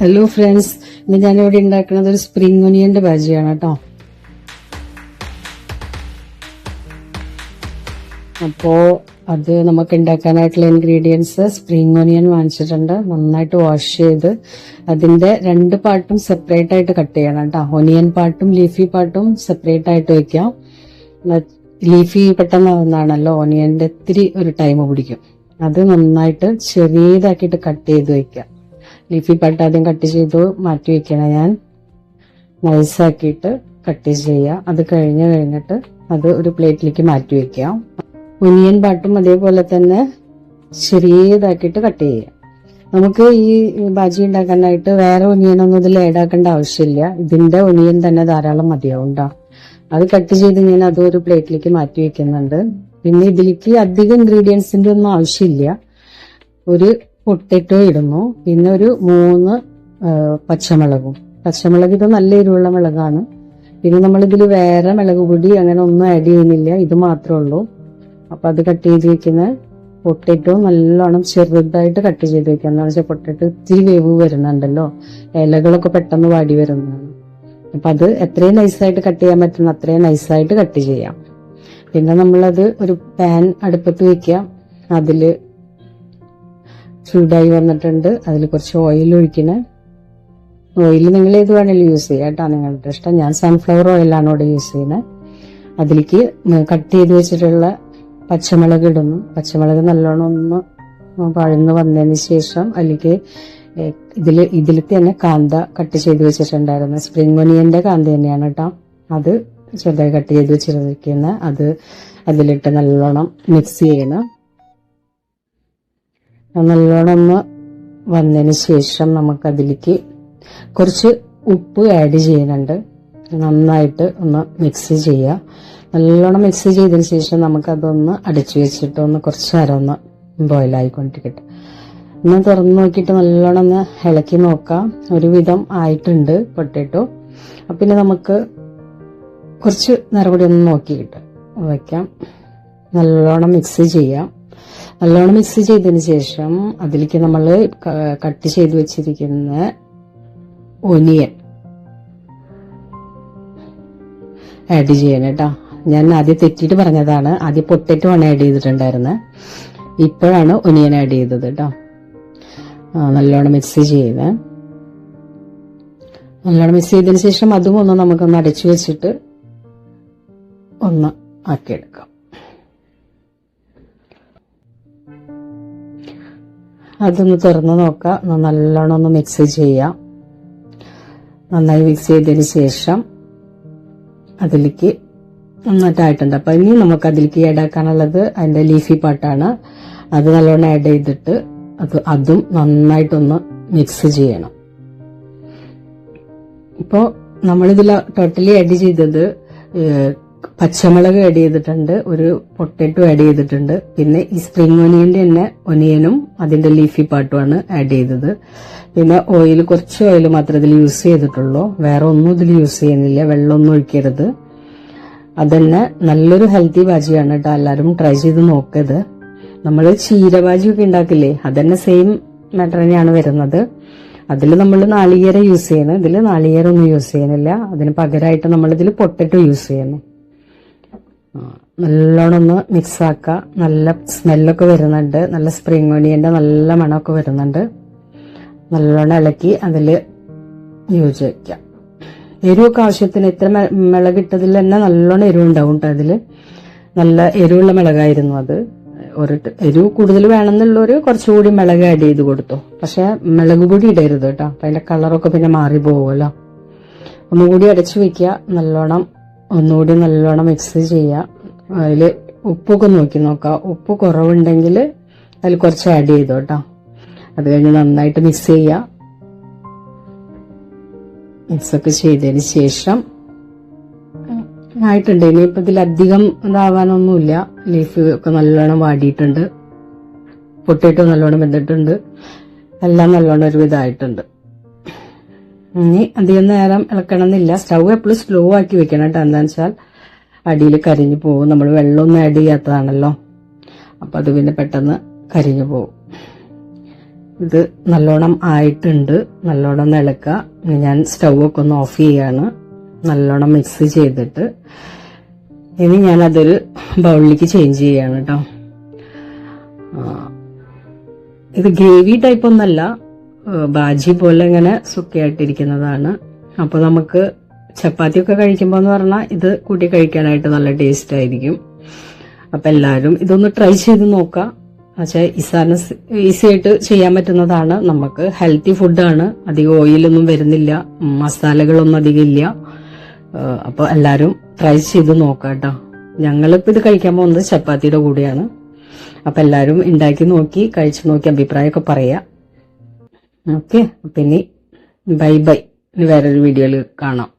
Hello friends, ഇന്ന് ഞാനിവിടെ ഉണ്ടാക്കുന്നത് ഒരു സ്പ്രിംഗ് ഒനിയന്റെ ബാജിയാണ് കേട്ടോ. അപ്പോ അത് നമുക്ക് ഉണ്ടാക്കാനായിട്ടുള്ള ഇൻഗ്രീഡിയൻസ്: സ്പ്രിംഗ് ഒനിയൻ വാങ്ങിച്ചിട്ടുണ്ട്, നന്നായിട്ട് വാഷ് ചെയ്ത് അതിന്റെ രണ്ട് പാർട്ടും സെപ്പറേറ്റ് ആയിട്ട് കട്ട് ചെയ്യണം കേട്ടോ. ഒനിയൻ പാർട്ടും ലീഫി പാർട്ടും സെപ്പറേറ്റ് ആയിട്ട് വെക്കാം. ലീഫി പെട്ടെന്നാണല്ലോ, ഒനിയന്റെ ഇത്തിരി ഒരു ടൈം പിടിക്കും. അത് നന്നായിട്ട് ചെറിയതാക്കിയിട്ട് കട്ട് ചെയ്ത് വെക്കാം. ലീഫി പാർട്ട് ആദ്യം കട്ട് ചെയ്ത് മാറ്റി വെക്കണം. ഞാൻ നൈസാക്കിയിട്ട് കട്ട് ചെയ്യുക. അത് കഴിഞ്ഞിട്ട് അത് ഒരു പ്ലേറ്റിലേക്ക് മാറ്റി വെക്കാം. ഒനിയൻ പാർട്ടും അതേപോലെ തന്നെ ചെറിയതാക്കിയിട്ട് കട്ട് ചെയ്യാം. നമുക്ക് ഈ ബാജി ഉണ്ടാക്കാനായിട്ട് വേറെ ഒനിയനൊന്നും ഇതിൽ ഏടാക്കേണ്ട ആവശ്യമില്ല. ഇതിന്റെ ഒനിയൻ തന്നെ ധാരാളം മതിയാവും ട്ടോ. അത് കട്ട് ചെയ്ത് ഞാൻ അത് ഒരു പ്ലേറ്റിലേക്ക് മാറ്റി വെക്കുന്നുണ്ട്. പിന്നെ ഇതിലേക്ക് അധികം ഇൻഗ്രീഡിയൻസിന്റെ ഒന്നും ആവശ്യമില്ല. ഒരു പൊട്ടറ്റോ ഇടുന്നു, പിന്നെ ഒരു 3 പച്ചമുളക് ഇത് നല്ല എരിവുള്ള മുളകാണ്. പിന്നെ നമ്മളിതിൽ വേറെ മുളക് പൊടി അങ്ങനെ ഒന്നും ആഡ് ചെയ്യുന്നില്ല, ഇത് മാത്രമേ ഉള്ളൂ. അപ്പൊ അത് കട്ട് ചെയ്ത് വെക്കുന്ന പൊട്ടറ്റോ നല്ലോണം ചെറുതായിട്ട് കട്ട് ചെയ്ത് വെക്കുക. എന്താണെന്ന് വെച്ചാൽ പൊട്ടറ്റോ ഇത്തിരി വേവ് വരുന്നുണ്ടല്ലോ, ഇലകളൊക്കെ പെട്ടെന്ന് വാടി വരുന്നതാണ്. അപ്പൊ അത് എത്രയും നൈസായിട്ട് കട്ട് ചെയ്യാൻ പറ്റുന്ന അത്രയും നൈസായിട്ട് കട്ട് ചെയ്യാം. പിന്നെ നമ്മളത് ഒരു പാൻ അടുപ്പത്ത് വെക്കുക. അതില് ചൂടായി വന്നിട്ടുണ്ട്. അതിൽ കുറച്ച് ഓയിൽ ഒഴിക്കണേ. ഓയിൽ നിങ്ങൾ ഏത് വേണമെങ്കിലും യൂസ് ചെയ്യാം കേട്ടോ, നിങ്ങളുടെ ഇഷ്ടം. ഞാൻ സൺഫ്ലവർ ഓയിലാണ് ഇവിടെ യൂസ് ചെയ്യുന്നത്. അതിലേക്ക് കട്ട് ചെയ്ത് വെച്ചിട്ടുള്ള പച്ചമുളക് ഇടുന്നു. പച്ചമുളക് നല്ലോണം ഒന്ന് വഴന്ന് വന്നതിന് ശേഷം അതിലേക്ക് ഇതിൽ തന്നെ കാന്ത കട്ട് ചെയ്ത് വെച്ചിട്ടുണ്ടായിരുന്നു. സ്പ്രിംഗ് ഒനിയന്റെ കാന്ത തന്നെയാണ് കേട്ടോ. അത് ചെറുതായി കട്ട് ചെയ്ത് വെച്ചിരിക്കുന്ന അത് അതിലിട്ട് നല്ലോണം മിക്സ് ചെയ്യണം. നല്ലോണം ഒന്ന് വന്നതിന് ശേഷം നമുക്കതിലേക്ക് കുറച്ച് ഉപ്പ് ആഡ് ചെയ്യുന്നുണ്ട്. നന്നായിട്ട് ഒന്ന് മിക്സ് ചെയ്യുക. നല്ലോണം മിക്സ് ചെയ്തതിന് ശേഷം നമുക്കതൊന്ന് അടച്ചു വെച്ചിട്ട് ഒന്ന് കുറച്ച് നേരം ഒന്ന് ബോയിലായിക്കൊണ്ടിരിക്കട്ടെ. ഒന്ന് തുറന്ന് നോക്കിയിട്ട് നല്ലോണം ഒന്ന് ഇളക്കി നോക്കാം. ഒരുവിധം ആയിട്ടുണ്ട് പൊട്ടറ്റോ. പിന്നെ നമുക്ക് കുറച്ച് നേരം കൂടി ഒന്ന് നോക്കിയിട്ട് വയ്ക്കാം. നല്ലോണം മിക്സ് ചെയ്യാം. നല്ലോണം മിക്സ് ചെയ്തതിന് ശേഷം അതിലേക്ക് നമ്മൾ കട്ട് ചെയ്ത് വെച്ചിരിക്കുന്ന ഒനിയൻ ആഡ് ചെയ്യണം കേട്ടോ. ഞാൻ ആദ്യം തെറ്റിയിട്ട് പറഞ്ഞതാണ്. ആദ്യം പൊട്ടറ്റോ ആണ് ആഡ് ചെയ്തിട്ടുണ്ടായിരുന്നത്, ഇപ്പോഴാണ് ഒനിയൻ ആഡ് ചെയ്തത് കേട്ടോ. നല്ലോണം മിക്സ് ചെയ്യുന്നത്. നല്ലോണം മിക്സ് ചെയ്തതിന് ശേഷം അതും ഒന്ന് നമുക്കൊന്ന് അടച്ചു വെച്ചിട്ട് ഒന്ന് ആക്കിയെടുക്കാം. അതൊന്ന് തുറന്ന് നോക്കാം. നല്ലോണം ഒന്ന് മിക്സ് ചെയ്യാം. നന്നായി മിക്സ് ചെയ്തതിന് ശേഷം അതിലേക്ക് നന്നായിട്ടായിട്ടുണ്ട്. അപ്പൊ ഇനി നമുക്ക് അതിലേക്ക് ആഡ് ആക്കാനുള്ളത് അതിന്റെ ലീഫി പാർട്ടാണ്. അത് നല്ലോണം ആഡ് ചെയ്തിട്ട് അതും നന്നായിട്ടൊന്ന് മിക്സ് ചെയ്യണം. ഇപ്പോ നമ്മളിതിൽ ടോട്ടലി ആഡ് ചെയ്തത് പച്ചമുളക് ആഡ് ചെയ്തിട്ടുണ്ട്, ഒരു പൊട്ടറ്റോ ആഡ് ചെയ്തിട്ടുണ്ട്, പിന്നെ ഈ സ്പ്രിംഗ് ഒനിയന്റെ തന്നെ ഒനിയനും അതിന്റെ ലീഫി പാർട്ടുമാണ് ആഡ് ചെയ്തത്. പിന്നെ ഓയിൽ, കുറച്ച് ഓയിൽ മാത്രമേ ഇതിൽ യൂസ് ചെയ്തിട്ടുള്ളൂ, വേറെ ഒന്നും ഇതിൽ യൂസ് ചെയ്യുന്നില്ല. വെള്ളമൊന്നും ഒഴിക്കരുത്. അതന്നെ നല്ലൊരു ഹെൽത്തി ബാജിയാണ് കേട്ടോ. എല്ലാവരും ട്രൈ ചെയ്ത് നോക്കരുത്. നമ്മൾ ചീര ബാജി ഒക്കെ ഉണ്ടാക്കില്ലേ, അതന്നെ സെയിം മാറ്റർ തന്നെയാണ് വരുന്നത്. അതിൽ നമ്മൾ നാളികേരം യൂസ് ചെയ്യുന്നത്, ഇതിൽ നാളികേരം ഒന്നും യൂസ് ചെയ്യുന്നില്ല. അതിന് പകരമായിട്ട് നമ്മളിതിൽ പൊട്ടറ്റോ യൂസ് ചെയ്യുന്നു. നല്ലോണം ഒന്ന് മിക്സ് ആക്കുക. നല്ല സ്മെല്ലൊക്കെ വരുന്നുണ്ട്, നല്ല സ്പ്രിംഗ് ഒനിയന്റെ നല്ല മണമൊക്കെ വരുന്നുണ്ട്. നല്ലോണം ഇളക്കി അതിൽ യോജിക്കാം. എരിവൊക്കെ ആവശ്യത്തിന്, ഇത്ര മിളകിട്ടതിൽ തന്നെ നല്ലോണം എരിവുണ്ടാവും കേട്ടോ. അതില് നല്ല എരിവുള്ള മിളകായിരുന്നു അത്. എരിവ് കൂടുതൽ വേണമെന്നുള്ളവര് കുറച്ചുകൂടി മിളക് ആഡ് ചെയ്ത് കൊടുത്തു. പക്ഷെ മിളക് പൊടി ഇടരുത് കേട്ടോ, അപ്പൊ അതിന്റെ കളറൊക്കെ പിന്നെ മാറി പോകുമല്ലോ. ഒന്നുകൂടി അടച്ചു വെക്കുക. ഒന്നുകൂടി നല്ലോണം മിക്സ് ചെയ്യുക. അതില് ഉപ്പൊക്കെ നോക്കി നോക്കാം. ഉപ്പ് കുറവുണ്ടെങ്കിൽ അതിൽ കുറച്ച് ആഡ് ചെയ്തോ കേട്ടോ. അത് കഴിഞ്ഞ് നന്നായിട്ട് മിക്സ് ചെയ്യുക. മിക്സൊക്കെ ചെയ്തതിന് ശേഷം ആയിട്ടുണ്ട്. ഇനിയിപ്പോ ഇതിലധികം ഇതാവാനൊന്നുമില്ല. ലീഫ് ഒക്കെ നല്ലോണം വാടിയിട്ടുണ്ട്, പൊട്ടറ്റോ നല്ലോണം വെന്തിട്ടുണ്ട്, എല്ലാം നല്ലോണം ഒരു ഇതായിട്ടുണ്ട്. ഇനി അധികം നേരം ഇളക്കണമെന്നില്ല. സ്റ്റൗ എപ്പോഴും സ്ലോ ആക്കി വെക്കണം കേട്ടോ. എന്താണെന്ന് വെച്ചാൽ അടിയിൽ കരിഞ്ഞു പോകും. നമ്മൾ വെള്ളമൊന്നും ആഡ് ചെയ്യാത്തതാണല്ലോ, അപ്പൊ അത് പിന്നെ പെട്ടെന്ന് കരിഞ്ഞു പോകും. ഇത് നല്ലോണം ആയിട്ടുണ്ട്. നല്ലോണം ഇളക്കുക. ഞാൻ സ്റ്റൗ ഒക്കെ ഒന്ന് ഓഫ് ചെയ്യാണ്. നല്ലോണം മിക്സ് ചെയ്തിട്ട് ഇനി ഞാൻ അതൊരു ബൗളിലേക്ക് ചേഞ്ച് ചെയ്യാണ് കേട്ടോ. ഇത് ഗ്രേവി ടൈപ്പ് ഒന്നല്ല, ബാജി പോലെ ഇങ്ങനെ സുക്കയായിട്ടിരിക്കുന്നതാണ്. അപ്പൊ നമുക്ക് ചപ്പാത്തി ഒക്കെ കഴിക്കുമ്പോൾ എന്ന് പറഞ്ഞാൽ ഇത് കൂട്ടി കഴിക്കാനായിട്ട് നല്ല ടേസ്റ്റ് ആയിരിക്കും. അപ്പൊ എല്ലാവരും ഇതൊന്ന് ട്രൈ ചെയ്ത് നോക്കാം. പക്ഷേ ഈസി ആയിട്ട് ചെയ്യാൻ പറ്റുന്നതാണ്. നമുക്ക് ഹെൽത്തി ഫുഡാണ്. അധികം ഓയിലൊന്നും വരുന്നില്ല, മസാലകളൊന്നും അധികം ഇല്ല. അപ്പൊ എല്ലാവരും ട്രൈ ചെയ്ത് നോക്കാം കേട്ടോ. ഞങ്ങളിപ്പോ ഇത് കഴിക്കാൻ പോകുന്നത് ചപ്പാത്തിയുടെ കൂടെയാണ്. അപ്പൊ എല്ലാവരും ഉണ്ടാക്കി നോക്കി കഴിച്ചു നോക്കി അഭിപ്രായമൊക്കെ പറയാം. ഓക്കെ, അപ്പൊ ഇനി ബൈ ബൈ. ഇനി വേറൊരു വീഡിയോയിൽ കാണാം.